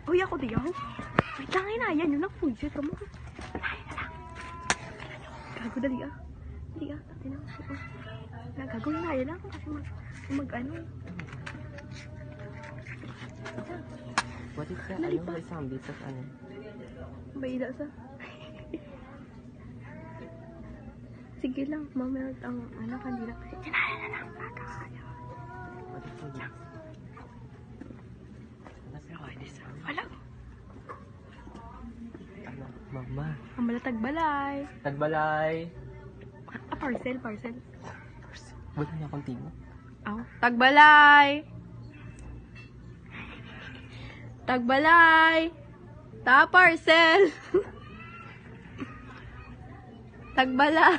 Uy, ako di ako. Wait lang, yan. Yun lang, puisit ka mo. Ay, na lang. Gago, dali ah. Dali ah. Dali na. Nagago na yan lang. Kasi mag-ano. What is that? Dali Ano pa. ba isang bitas ano? Baida sa. Sige lang, mamelt ang ano kanila. Sinaya na lang. Nakakaya. What is that? Wala. Ano? Mama. Ang malatagbalay. Tagbalay. Ah, parcel. Wala na akong timo. Aw. Tagbalay. Tagbalay. Ta parcel. Tagbalay.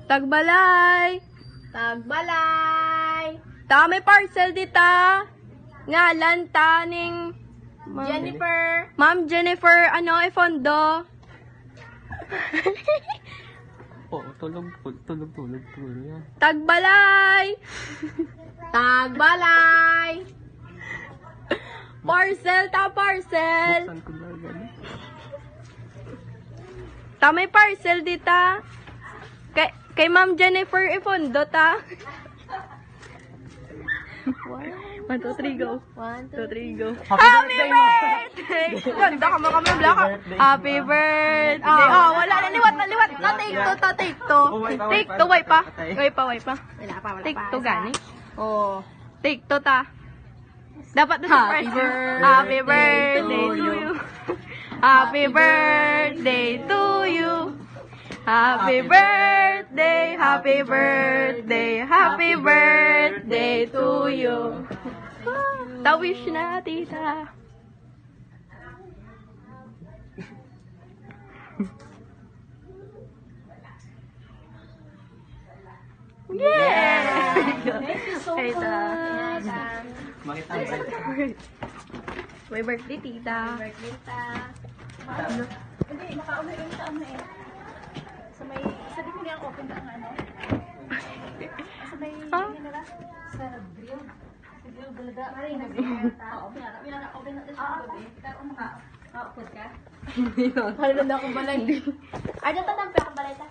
Tagbalay. Tagbalay. Ta may parcel dita. Ngalan taning Jennifer. Ma'am Jennifer, ano Fondo? Oo, tulog yan. Tagbalay. Tagbalay. Parcel, ta parcel. Buksan ko na gano'n. Ta may parcel dita. Kay Ma'am Jennifer Fondo ta. 1, 2, 3, go. 1, 2, 3, go. Happy birthday! Ganda ka mga kamabla ka. Happy birthday! Oh, wala na. Liwat. Na, take two. Take two, wipe pa. Wipe pa. Take two, gani. Oh. Take two, ta. Dapat na surprise. Happy birthday to you. Happy birthday to you. Happy birthday, happy birthday, happy birthday to you. Ta-wish na, tita. Yeah! Thank you so much. Makita ang birthday. May birthday, tita. Birthday ta. Hindi, naka-uwi yung taon na eh. Sa may, isa din niya open na ang ano. Sa may, nila, sa grill. Sa grill, balaga. Maring nag-grill. Oo, pinaka-open natin siya ng gabi. Pero maka-open ka. Parang na akong balay. Ay, dito tayo, pinaka-balay ta.